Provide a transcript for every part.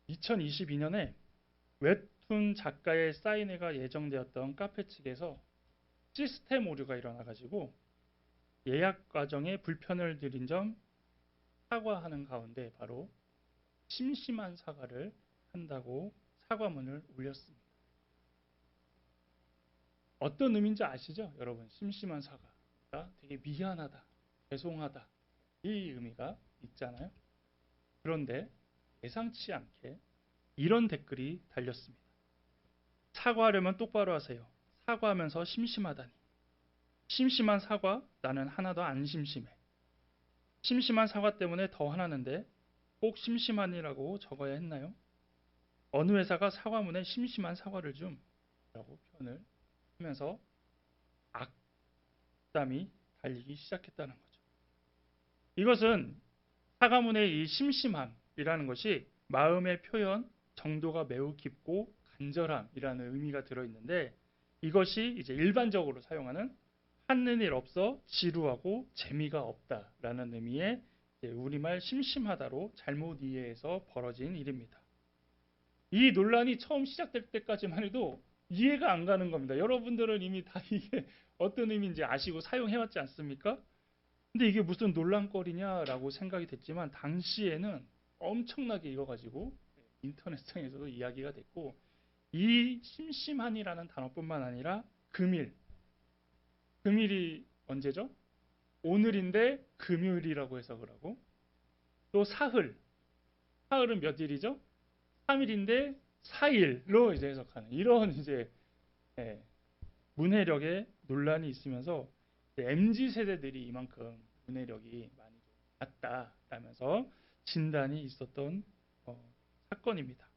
2022년에 웹툰 작가의 사인회가 예정되었던 카페 측에서 시스템 오류가 일어나가지고 예약 과정에 불편을 드린 점 사과하는 가운데 바로 심심한 사과를 한다고 사과문을 올렸습니다. 어떤 의미인지 아시죠? 여러분, 심심한 사과가 되게 미안하다, 죄송하다 이 의미가 있잖아요. 그런데 예상치 않게 이런 댓글이 달렸습니다. 사과하려면 똑바로 하세요. 사과하면서 심심하다니. 심심한 사과? 나는 하나도 안 심심해. 심심한 사과 때문에 더 화나는데 꼭 심심하니라고 적어야 했나요? 어느 회사가 사과문에 심심한 사과를 좀? 라고 표현을 하면서 악담이 달리기 시작했다는 거죠. 이것은 사과문의 이 심심함이라는 것이 마음의 표현 정도가 매우 깊고 간절함이라는 의미가 들어있는데 이것이 이제 일반적으로 사용하는 하는 일 없어 지루하고 재미가 없다라는 의미의 우리말 심심하다로 잘못 이해해서 벌어진 일입니다. 이 논란이 처음 시작될 때까지만 해도 이해가 안 가는 겁니다. 여러분들은 이미 다 이게 어떤 의미인지 아시고 사용해왔지 않습니까? 근데 이게 무슨 논란거리냐라고 생각이 됐지만 당시에는 엄청나게 이거 가지고 인터넷상에서도 이야기가 됐고 이 심심한이라는 단어뿐만 아니라 금일, 금일이 언제죠? 오늘인데 금요일이라고 해석을 하고 또 사흘, 사흘은 몇 일이죠? 3일인데 4일로 이제 해석하는 이런 이제 문해력의 논란이 있으면서 MZ 세대들이 이만큼 문해력이 많이 낮다라면서 진단이 있었던 사건입니다.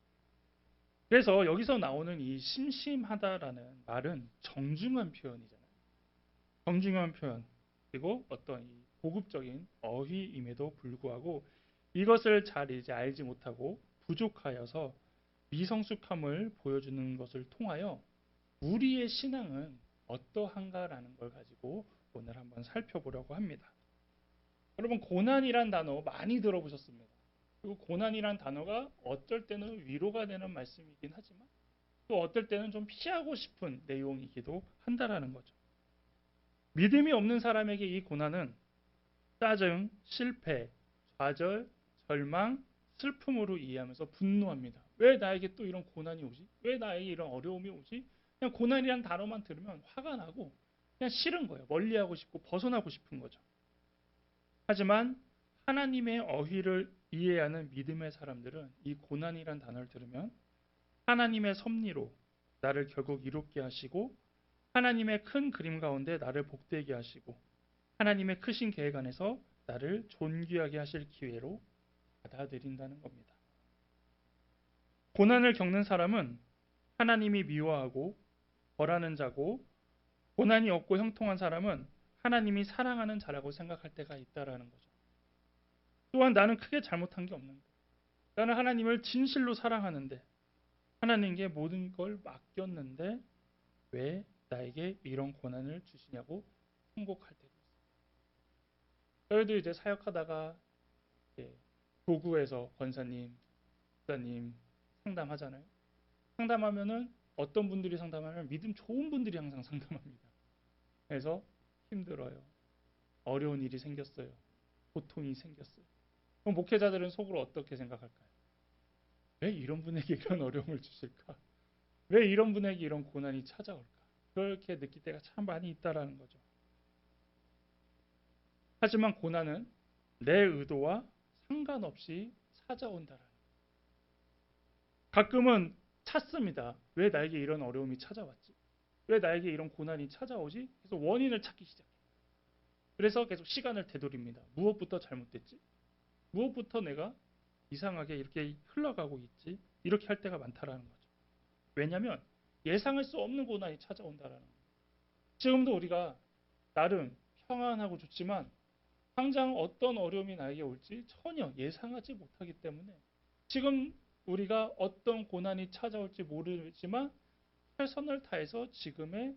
그래서 여기서 나오는 이 심심하다라는 말은 정중한 표현이잖아요. 정중한 표현 그리고 어떤 이 고급적인 어휘임에도 불구하고 이것을 잘 이제 알지 못하고 부족하여서 미성숙함을 보여주는 것을 통하여 우리의 신앙은 어떠한가라는 걸 가지고 오늘 한번 살펴보려고 합니다. 여러분 고난이란 단어 많이 들어보셨습니다. 그리고 고난이란 단어가 어쩔 때는 위로가 되는 말씀이긴 하지만 또 어떨 때는 좀 피하고 싶은 내용이기도 한다라는 거죠. 믿음이 없는 사람에게 이 고난은 짜증, 실패, 좌절, 절망, 슬픔으로 이해하면서 분노합니다. 왜 나에게 또 이런 고난이 오지? 왜 나에게 이런 어려움이 오지? 그냥 고난이라는 단어만 들으면 화가 나고 그냥 싫은 거예요. 멀리하고 싶고 벗어나고 싶은 거죠. 하지만 하나님의 어휘를 이해하는 믿음의 사람들은 이 고난이란 단어를 들으면 하나님의 섭리로 나를 결국 이롭게 하시고 하나님의 큰 그림 가운데 나를 복되게 하시고 하나님의 크신 계획 안에서 나를 존귀하게 하실 기회로 받아들인다는 겁니다. 고난을 겪는 사람은 하나님이 미워하고 벌하는 자고 고난이 없고 형통한 사람은 하나님이 사랑하는 자라고 생각할 때가 있다라는 거죠. 또한 나는 크게 잘못한 게 없는데 나는 하나님을 진실로 사랑하는데 하나님께 모든 걸 맡겼는데 왜 나에게 이런 고난을 주시냐고 통곡할 때도 있어요. 저희도 이제 사역하다가 도구에서 권사님, 목사님 상담하잖아요. 상담하면은 어떤 분들이 상담하면 믿음 좋은 분들이 항상 상담합니다. 그래서 힘들어요. 어려운 일이 생겼어요. 고통이 생겼어요. 그럼 목회자들은 속으로 어떻게 생각할까요? 왜 이런 분에게 이런 어려움을 주실까? 왜 이런 분에게 이런 고난이 찾아올까? 그렇게 느낄 때가 참 많이 있다라는 거죠. 하지만 고난은 내 의도와 상관없이 찾아온다라는 거예요. 가끔은 찾습니다. 왜 나에게 이런 어려움이 찾아왔지? 왜 나에게 이런 고난이 찾아오지? 그래서 원인을 찾기 시작해요. 그래서 계속 시간을 되돌립니다. 무엇부터 잘못됐지? 무엇부터 내가 이상하게 이렇게 흘러가고 있지? 이렇게 할 때가 많다라는 거죠. 왜냐하면 예상할 수 없는 고난이 찾아온다라는 거예요. 지금도 우리가 나름 평안하고 좋지만 당장 어떤 어려움이 나에게 올지 전혀 예상하지 못하기 때문에 지금 우리가 어떤 고난이 찾아올지 모르지만 최선을 다해서 지금의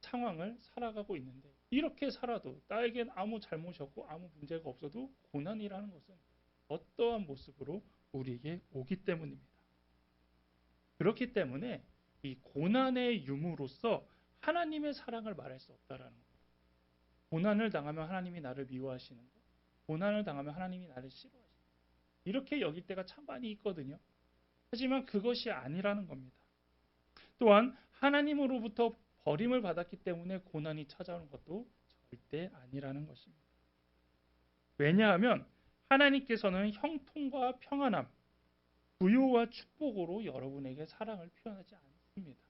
상황을 살아가고 있는데 이렇게 살아도 나에겐 아무 잘못이 없고 아무 문제가 없어도 고난이라는 것은 어떠한 모습으로 우리에게 오기 때문입니다. 그렇기 때문에 이 고난의 유무로서 하나님의 사랑을 말할 수 없다라는 거예요. 고난을 당하면 하나님이 나를 미워하시는 것, 고난을 당하면 하나님이 나를 싫어하시는 것, 이렇게 여길 때가 참 많이 있거든요. 하지만 그것이 아니라는 겁니다. 또한 하나님으로부터 버림을 받았기 때문에 고난이 찾아오는 것도 절대 아니라는 것입니다. 왜냐하면 하나님께서는 형통과 평안함, 부요와 축복으로 여러분에게 사랑을 표현하지 않습니다.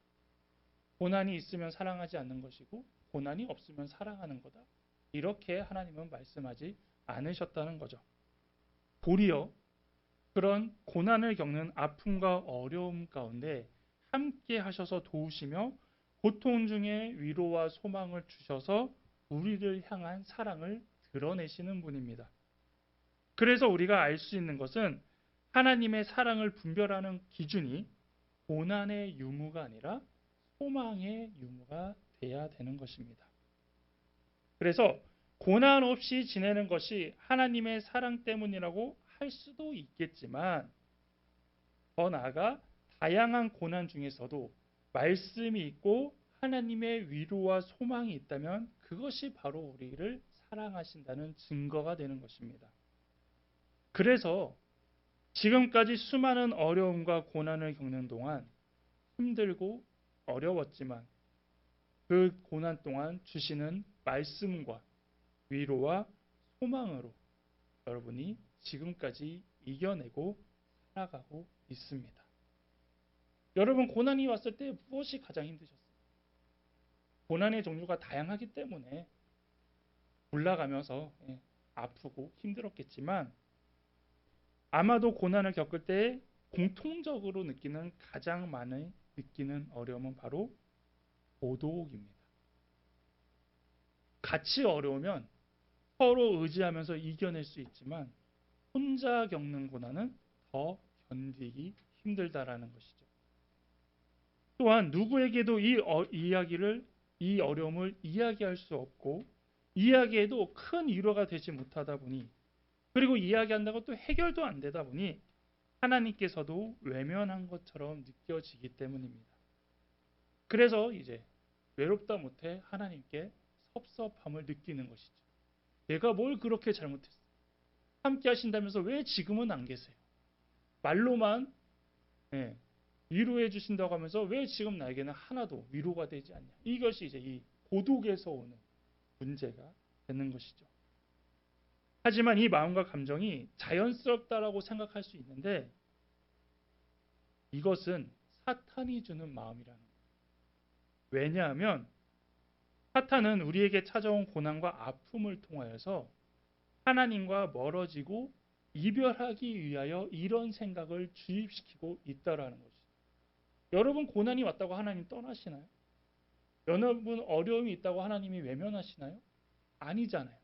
고난이 있으면 사랑하지 않는 것이고 고난이 없으면 사랑하는 거다. 이렇게 하나님은 말씀하지 않으셨다는 거죠. 도리어 그런 고난을 겪는 아픔과 어려움 가운데 함께 하셔서 도우시며 고통 중에 위로와 소망을 주셔서 우리를 향한 사랑을 드러내시는 분입니다. 그래서 우리가 알 수 있는 것은 하나님의 사랑을 분별하는 기준이 고난의 유무가 아니라 소망의 유무가 돼야 되는 것입니다. 그래서 고난 없이 지내는 것이 하나님의 사랑 때문이라고 할 수도 있겠지만 더 나아가 다양한 고난 중에서도 말씀이 있고 하나님의 위로와 소망이 있다면 그것이 바로 우리를 사랑하신다는 증거가 되는 것입니다. 그래서 지금까지 수많은 어려움과 고난을 겪는 동안 힘들고 어려웠지만 그 고난 동안 주시는 말씀과 위로와 소망으로 여러분이 지금까지 이겨내고 살아가고 있습니다. 여러분 고난이 왔을 때 무엇이 가장 힘드셨어요? 고난의 종류가 다양하기 때문에 올라가면서 아프고 힘들었겠지만 아마도 고난을 겪을 때 공통적으로 느끼는 가장 많이 느끼는 어려움은 바로 고독입니다. 같이 어려우면 서로 의지하면서 이겨낼 수 있지만 혼자 겪는 고난은 더 견디기 힘들다라는 것이죠. 또한 누구에게도 이 어려움을 이야기할 수 없고 이야기해도 큰 위로가 되지 못하다 보니 그리고 이야기한다고 또 해결도 안 되다 보니 하나님께서도 외면한 것처럼 느껴지기 때문입니다. 그래서 이제 외롭다 못해 하나님께 섭섭함을 느끼는 것이죠. 내가 뭘 그렇게 잘못했어? 함께 하신다면서 왜 지금은 안 계세요? 말로만 위로해 주신다고 하면서 왜 지금 나에게는 하나도 위로가 되지 않냐? 이것이 이제 이 고독에서 오는 문제가 되는 것이죠. 하지만 이 마음과 감정이 자연스럽다라고 생각할 수 있는데 이것은 사탄이 주는 마음이라는 거예요. 왜냐하면 사탄은 우리에게 찾아온 고난과 아픔을 통하여서 하나님과 멀어지고 이별하기 위하여 이런 생각을 주입시키고 있다라는 것이죠. 여러분 고난이 왔다고 하나님 떠나시나요? 여러분 어려움이 있다고 하나님이 외면하시나요? 아니잖아요.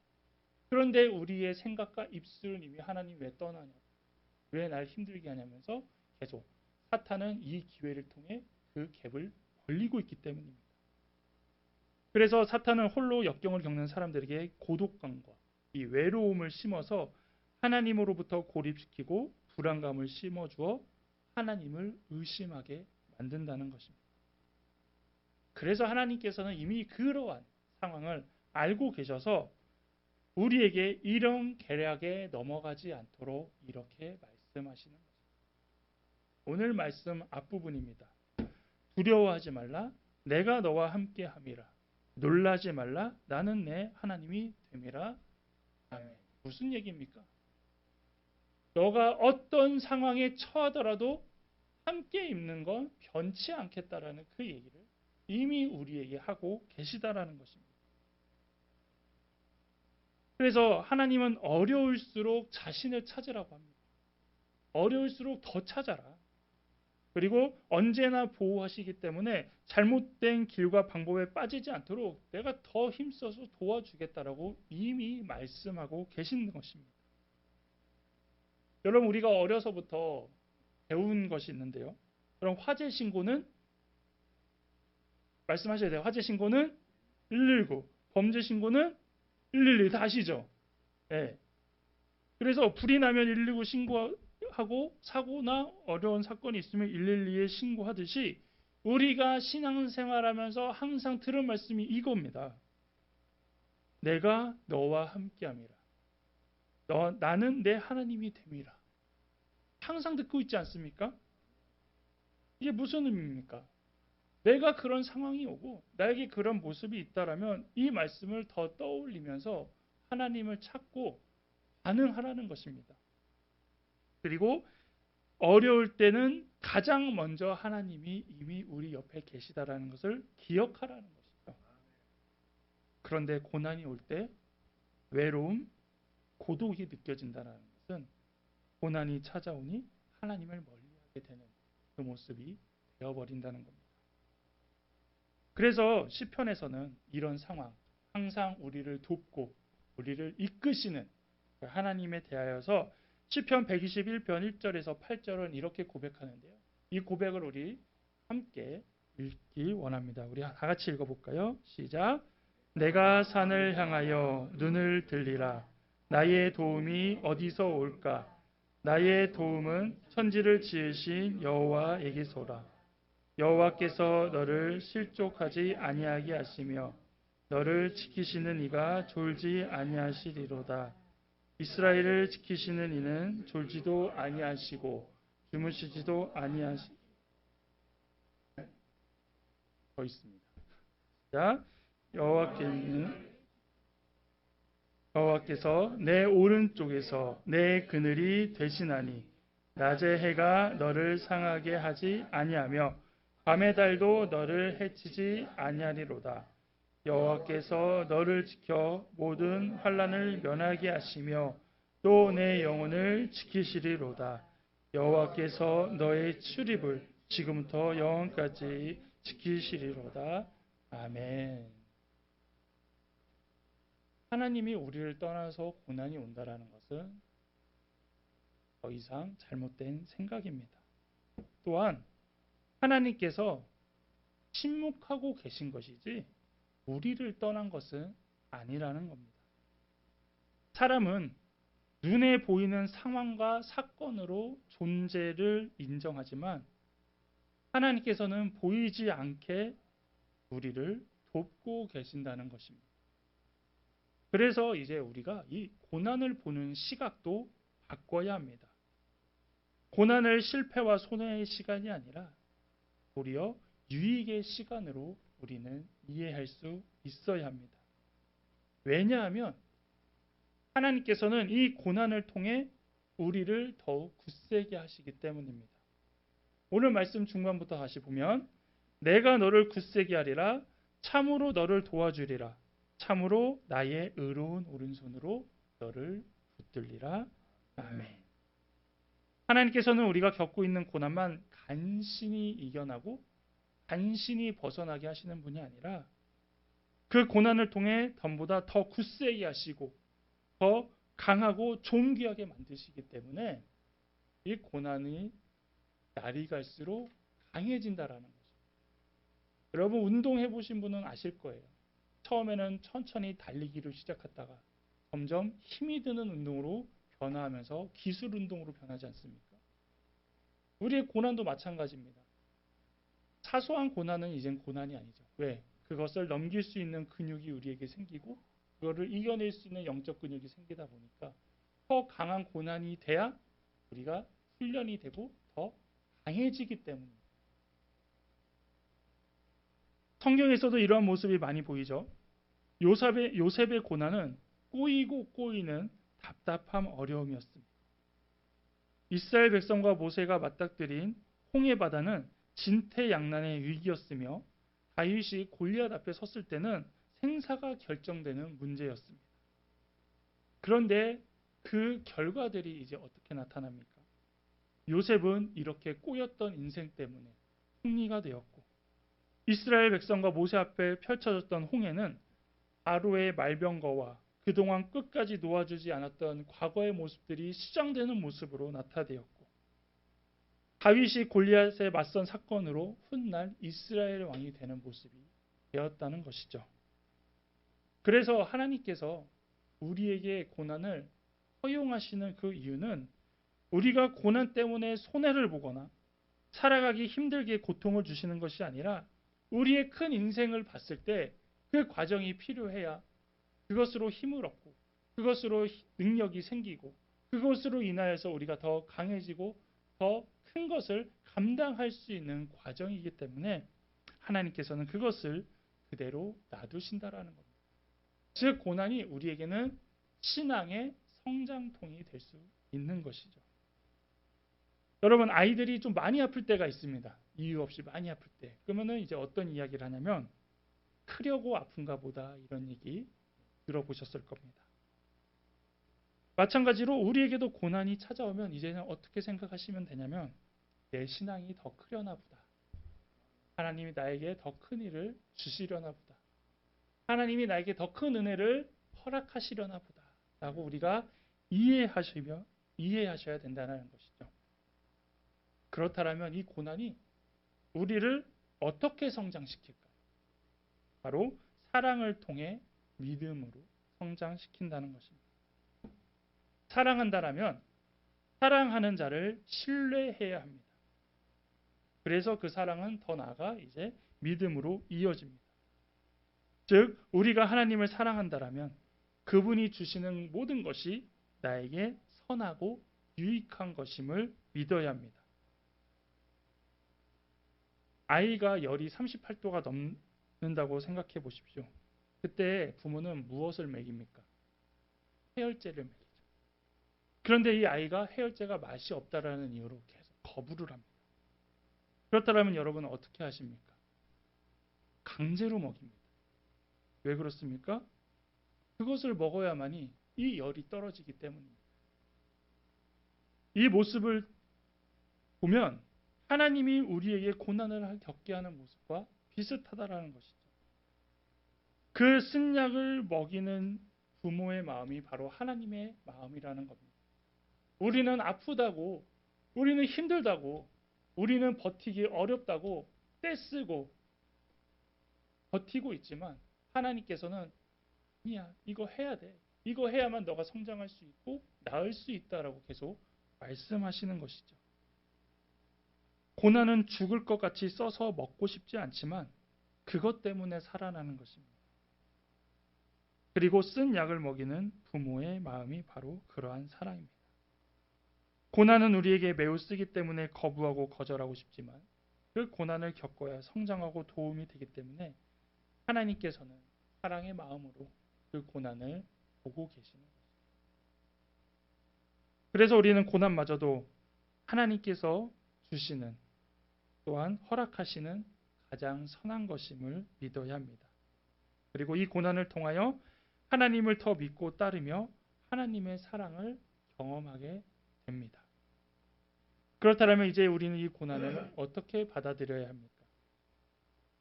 그런데 우리의 생각과 입술은 이미 하나님 왜 떠나냐? 왜 날 힘들게 하냐면서 계속 사탄은 이 기회를 통해 그 갭을 벌리고 있기 때문입니다. 그래서 사탄은 홀로 역경을 겪는 사람들에게 고독감과 이 외로움을 심어서 하나님으로부터 고립시키고 불안감을 심어주어 하나님을 의심하게 만든다는 것입니다. 그래서 하나님께서는 이미 그러한 상황을 알고 계셔서 우리에게 이런 계략에 넘어가지 않도록 이렇게 말씀하시는 것입니다. 오늘 말씀 앞부분입니다. 두려워하지 말라. 내가 너와 함께 함이라. 놀라지 말라. 나는 내 하나님이 됨이라. 아멘. 무슨 얘기입니까? 너가 어떤 상황에 처하더라도 함께 있는 건 변치 않겠다라는 그 얘기를 이미 우리에게 하고 계시다라는 것입니다. 그래서 하나님은 어려울수록 자신을 찾으라고 합니다. 어려울수록 더 찾아라. 그리고 언제나 보호하시기 때문에 잘못된 길과 방법에 빠지지 않도록 내가 더 힘써서 도와주겠다라고 이미 말씀하고 계시는 것입니다. 여러분 우리가 어려서부터 배운 것이 있는데요. 그럼 화재 신고는 말씀하셔야 돼요. 화재 신고는 119, 범죄 신고는 112 다 아시죠? 네. 그래서 불이 나면 119 신고하고 하고 사고나 어려운 사건이 있으면 112에 신고하듯이 우리가 신앙생활하면서 항상 들은 말씀이 이겁니다. 내가 너와 함께함이라. 나는 내 하나님이 됨이라. 항상 듣고 있지 않습니까? 이게 무슨 의미입니까? 내가 그런 상황이 오고 나에게 그런 모습이 있다라면 이 말씀을 더 떠올리면서 하나님을 찾고 반응하라는 것입니다. 그리고 어려울 때는 가장 먼저 하나님이 이미 우리 옆에 계시다라는 것을 기억하라는 것이죠. 그런데 고난이 올 때 외로움, 고독이 느껴진다는 것은 고난이 찾아오니 하나님을 멀리하게 되는 그 모습이 되어버린다는 겁니다. 그래서 시편에서는 이런 상황, 항상 우리를 돕고 우리를 이끄시는 하나님에 대하여서 시편 121편 1절에서 8절은 이렇게 고백하는데요. 이 고백을 우리 함께 읽기 원합니다. 우리 다 같이 읽어볼까요? 시작. 내가 산을 향하여 눈을 들리라. 나의 도움이 어디서 올까? 나의 도움은 천지를 지으신 여호와에게서라. 여호와께서 너를 실족하지 아니하게 하시며 너를 지키시는 이가 졸지 아니하시리로다. 이스라엘을 지키시는 이는 졸지도 아니하시고 주무시지도 아니하시. 더 있습니다. 자, 여호와께서 내 오른쪽에서 내 그늘이 되시나니 낮의 해가 너를 상하게 하지 아니하며 밤의 달도 너를 해치지 아니하리로다. 여호와께서 너를 지켜 모든 환난을 면하게 하시며 또 내 영혼을 지키시리로다. 여호와께서 너의 출입을 지금부터 영원까지 지키시리로다. 아멘. 하나님이 우리를 떠나서 고난이 온다라는 것은 더 이상 잘못된 생각입니다. 또한 하나님께서 침묵하고 계신 것이지 우리를 떠난 것은 아니라는 겁니다. 사람은 눈에 보이는 상황과 사건으로 존재를 인정하지만 하나님께서는 보이지 않게 우리를 돕고 계신다는 것입니다. 그래서 이제 우리가 이 고난을 보는 시각도 바꿔야 합니다. 고난을 실패와 손해의 시간이 아니라 도리어 유익의 시간으로 우리는 이해할 수 있어야 합니다. 왜냐하면 하나님께서는 이 고난을 통해 우리를 더욱 굳세게 하시기 때문입니다. 오늘 말씀 중반부터 다시 보면 내가 너를 굳세게 하리라. 참으로 너를 도와주리라. 참으로 나의 의로운 오른손으로 너를 붙들리라. 아멘. 하나님께서는 우리가 겪고 있는 고난만 간신히 이겨나고 간신히 벗어나게 하시는 분이 아니라 그 고난을 통해 전보다 더 굳세게 하시고 더 강하고 존귀하게 만드시기 때문에 이 고난이 날이 갈수록 강해진다라는 거죠. 여러분 운동해 보신 분은 아실 거예요. 처음에는 천천히 달리기를 시작했다가 점점 힘이 드는 운동으로 변화하면서 기술 운동으로 변하지 않습니까? 우리의 고난도 마찬가지입니다. 사소한 고난은 이젠 고난이 아니죠. 왜? 그것을 넘길 수 있는 근육이 우리에게 생기고 그거를 이겨낼 수 있는 영적 근육이 생기다 보니까 더 강한 고난이 돼야 우리가 훈련이 되고 더 강해지기 때문입니다. 성경에서도 이러한 모습이 많이 보이죠. 요셉의 고난은 꼬이고 꼬이는 답답함 어려움이었습니다. 이스라엘 백성과 모세가 맞닥뜨린 홍해 바다는 진퇴양난의 위기였으며 다윗이 골리앗 앞에 섰을 때는 생사가 결정되는 문제였습니다. 그런데 그 결과들이 이제 어떻게 나타납니까? 요셉은 이렇게 꼬였던 인생 때문에 승리가 되었고 이스라엘 백성과 모세 앞에 펼쳐졌던 홍해는 바로의 말병거와 그동안 끝까지 놓아주지 않았던 과거의 모습들이 시장되는 모습으로 나타되었고 다윗이 골리앗에 맞선 사건으로 훗날 이스라엘 왕이 되는 모습이 되었다는 것이죠. 그래서 하나님께서 우리에게 고난을 허용하시는 그 이유는 우리가 고난 때문에 손해를 보거나 살아가기 힘들게 고통을 주시는 것이 아니라 우리의 큰 인생을 봤을 때 그 과정이 필요해야 그것으로 힘을 얻고 그것으로 능력이 생기고 그것으로 인하여서 우리가 더 강해지고 더 큰 것을 감당할 수 있는 과정이기 때문에 하나님께서는 그것을 그대로 놔두신다라는 겁니다. 즉 고난이 우리에게는 신앙의 성장통이 될 수 있는 것이죠. 여러분 아이들이 좀 많이 아플 때가 있습니다. 이유 없이 많이 아플 때. 그러면은 이제 어떤 이야기를 하냐면 크려고 아픈가 보다 이런 얘기 들어보셨을 겁니다. 마찬가지로 우리에게도 고난이 찾아오면 이제는 어떻게 생각하시면 되냐면 내 신앙이 더 크려나 보다. 하나님이 나에게 더 큰 일을 주시려나 보다. 하나님이 나에게 더 큰 은혜를 허락하시려나 보다. 라고 우리가 이해하셔야 된다는 것이죠. 그렇다면 이 고난이 우리를 어떻게 성장시킬까? 바로 사랑을 통해 믿음으로 성장시킨다는 것입니다. 사랑한다라면 사랑하는 자를 신뢰해야 합니다. 그래서 그 사랑은 더 나아가 이제 믿음으로 이어집니다. 즉 우리가 하나님을 사랑한다라면 그분이 주시는 모든 것이 나에게 선하고 유익한 것임을 믿어야 합니다. 아이가 열이 38도가 넘는다고 생각해 보십시오. 그때 부모는 무엇을 먹입니까? 해열제를 먹이죠. 그런데 이 아이가 해열제가 맛이 없다라는 이유로 계속 거부를 합니다. 그렇다면 여러분은 어떻게 하십니까? 강제로 먹입니다. 왜 그렇습니까? 그것을 먹어야만이 이 열이 떨어지기 때문입니다. 이 모습을 보면 하나님이 우리에게 고난을 겪게 하는 모습과 비슷하다라는 것이죠. 그 쓴 약을 먹이는 부모의 마음이 바로 하나님의 마음이라는 겁니다. 우리는 아프다고, 우리는 힘들다고, 우리는 버티기 어렵다고 떼쓰고 버티고 있지만 하나님께서는 아니야, 이거 해야 돼. 이거 해야만 너가 성장할 수 있고 나을 수 있다라고 계속 말씀하시는 것이죠. 고난은 죽을 것 같이 써서 먹고 싶지 않지만 그것 때문에 살아나는 것입니다. 그리고 쓴 약을 먹이는 부모의 마음이 바로 그러한 사랑입니다. 고난은 우리에게 매우 쓰기 때문에 거부하고 거절하고 싶지만 그 고난을 겪어야 성장하고 도움이 되기 때문에 하나님께서는 사랑의 마음으로 그 고난을 보고 계시는 것입니다. 그래서 우리는 고난마저도 하나님께서 주시는 또한 허락하시는 가장 선한 것임을 믿어야 합니다. 그리고 이 고난을 통하여 하나님을 더 믿고 따르며 하나님의 사랑을 경험하게 됩니다. 그렇다면 이제 우리는 이 고난을 어떻게 받아들여야 합니까?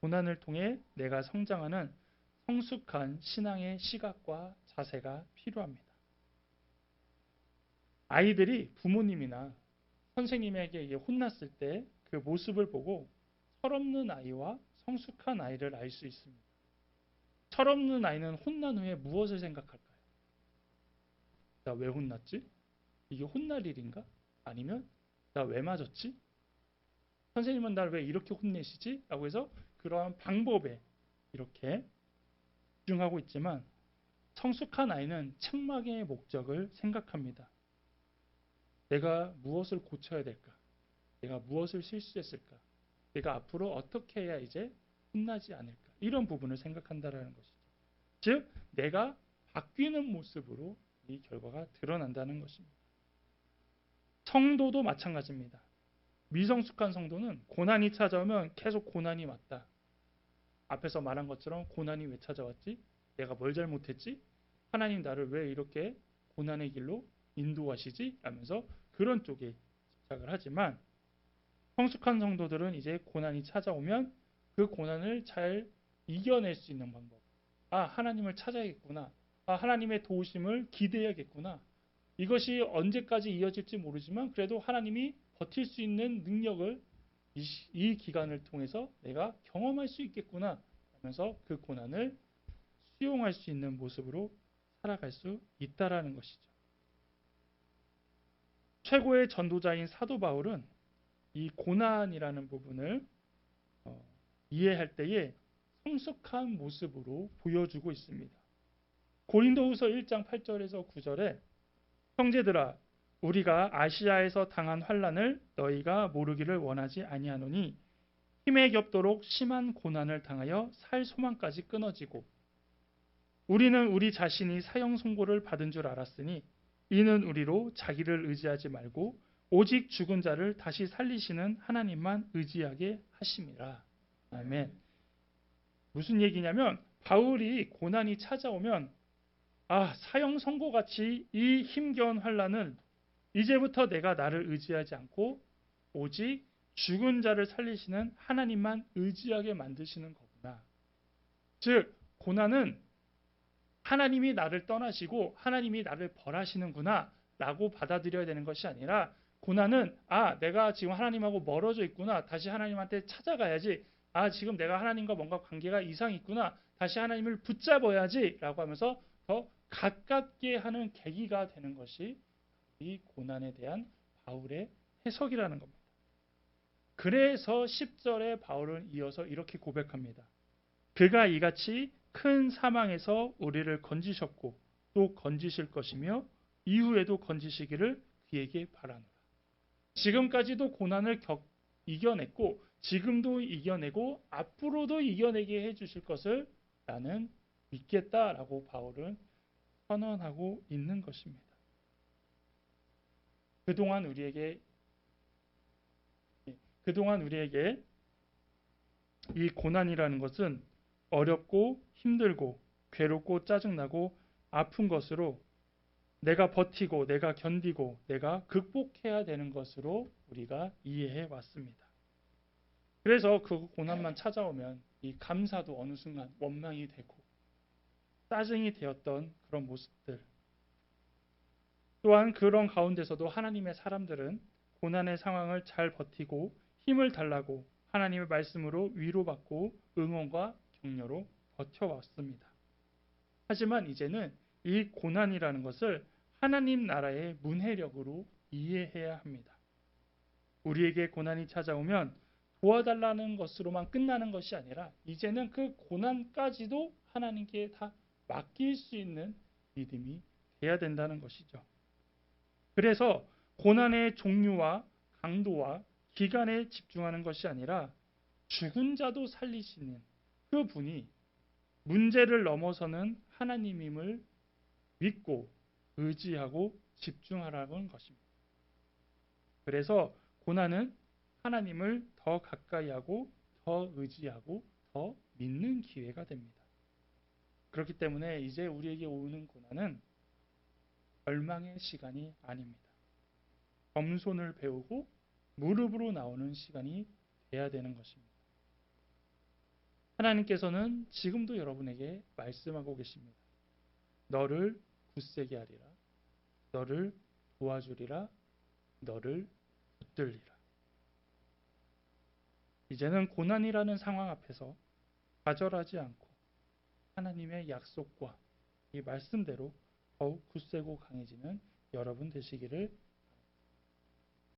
고난을 통해 내가 성장하는 성숙한 신앙의 시각과 자세가 필요합니다. 아이들이 부모님이나 선생님에게 혼났을 때 그 모습을 보고 철없는 아이와 성숙한 아이를 알 수 있습니다. 철없는 아이는 혼난 후에 무엇을 생각할까요? 나 왜 혼났지? 이게 혼날 일인가? 아니면 나 왜 맞았지? 선생님은 날 왜 이렇게 혼내시지? 라고 해서 그러한 방법에 이렇게 집중하고 있지만 성숙한 아이는 책망의 목적을 생각합니다. 내가 무엇을 고쳐야 될까? 내가 무엇을 실수했을까? 내가 앞으로 어떻게 해야 이제 혼나지 않을까? 이런 부분을 생각한다는 것이죠. 즉 내가 바뀌는 모습으로 이 결과가 드러난다는 것입니다. 성도도 마찬가지입니다. 미성숙한 성도는 고난이 찾아오면 계속 고난이 왔다. 앞에서 말한 것처럼 고난이 왜 찾아왔지? 내가 뭘 잘못했지? 하나님 나를 왜 이렇게 고난의 길로 인도하시지? 하면서 그런 쪽에 집착을 하지만 성숙한 성도들은 이제 고난이 찾아오면 그 고난을 잘 이겨낼 수 있는 방법. 하나님을 찾아야겠구나. 하나님의 도우심을 기대해야겠구나. 이것이 언제까지 이어질지 모르지만 그래도 하나님이 버틸 수 있는 능력을 이 기간을 통해서 내가 경험할 수 있겠구나 하면서 그 고난을 수용할 수 있는 모습으로 살아갈 수 있다라는 것이죠. 최고의 전도자인 사도 바울은 이 고난이라는 부분을 이해할 때에 성숙한 모습으로 보여주고 있습니다. 고린도후서 1장 8절에서 9절에 형제들아 우리가 아시아에서 당한 환난을 너희가 모르기를 원하지 아니하노니 힘에 겹도록 심한 고난을 당하여 살 소망까지 끊어지고 우리는 우리 자신이 사형 선고를 받은 줄 알았으니 이는 우리로 자기를 의지하지 말고 오직 죽은 자를 다시 살리시는 하나님만 의지하게 하심이라. 아멘. 무슨 얘기냐면 바울이 고난이 찾아오면 사형 선고 같이 이 힘겨운 환난은 이제부터 내가 나를 의지하지 않고 오직 죽은 자를 살리시는 하나님만 의지하게 만드시는 거구나. 즉 고난은 하나님이 나를 떠나시고 하나님이 나를 벌하시는구나 라고 받아들여야 되는 것이 아니라 고난은 내가 지금 하나님하고 멀어져 있구나. 다시 하나님한테 찾아가야지. 지금 내가 하나님과 뭔가 관계가 이상이 있구나. 다시 하나님을 붙잡아야지 라고 하면서 더 가깝게 하는 계기가 되는 것이 이 고난에 대한 바울의 해석이라는 겁니다. 그래서 10절에 바울은 이어서 이렇게 고백합니다. 그가 이같이 큰 사망에서 우리를 건지셨고 또 건지실 것이며 이후에도 건지시기를 그에게 바라노라. 지금까지도 고난을 이겨냈고 지금도 이겨내고 앞으로도 이겨내게 해주실 것을 나는 믿겠다라고 바울은 선언하고 있는 것입니다. 그동안 우리에게 이 고난이라는 것은 어렵고 힘들고 괴롭고 짜증나고 아픈 것으로 내가 버티고 내가 견디고 내가 극복해야 되는 것으로 우리가 이해해 왔습니다. 그래서 그 고난만 찾아오면 이 감사도 어느 순간 원망이 되고 짜증이 되었던 그런 모습들, 또한 그런 가운데서도 하나님의 사람들은 고난의 상황을 잘 버티고 힘을 달라고 하나님의 말씀으로 위로받고 응원과 격려로 버텨왔습니다. 하지만 이제는 이 고난이라는 것을 하나님 나라의 문해력으로 이해해야 합니다. 우리에게 고난이 찾아오면 도와달라는 것으로만 끝나는 것이 아니라 이제는 그 고난까지도 하나님께 다 맡길 수 있는 믿음이 돼야 된다는 것이죠. 그래서 고난의 종류와 강도와 기간에 집중하는 것이 아니라 죽은 자도 살리시는 그 분이 문제를 넘어서는 하나님임을 믿고 의지하고 집중하라는 것입니다. 그래서 고난은 하나님을 더 가까이 하고 더 의지하고 더 믿는 기회가 됩니다. 그렇기 때문에 이제 우리에게 오는 고난은 절망의 시간이 아닙니다. 겸손을 배우고 무릎으로 나오는 시간이 돼야 되는 것입니다. 하나님께서는 지금도 여러분에게 말씀하고 계십니다. 너를 굳세게 하리라. 너를 도와주리라. 너를 붙들리라. 이제는 고난이라는 상황 앞에서 좌절하지 않고 하나님의 약속과 이 말씀대로 더욱 굳세고 강해지는 여러분 되시기를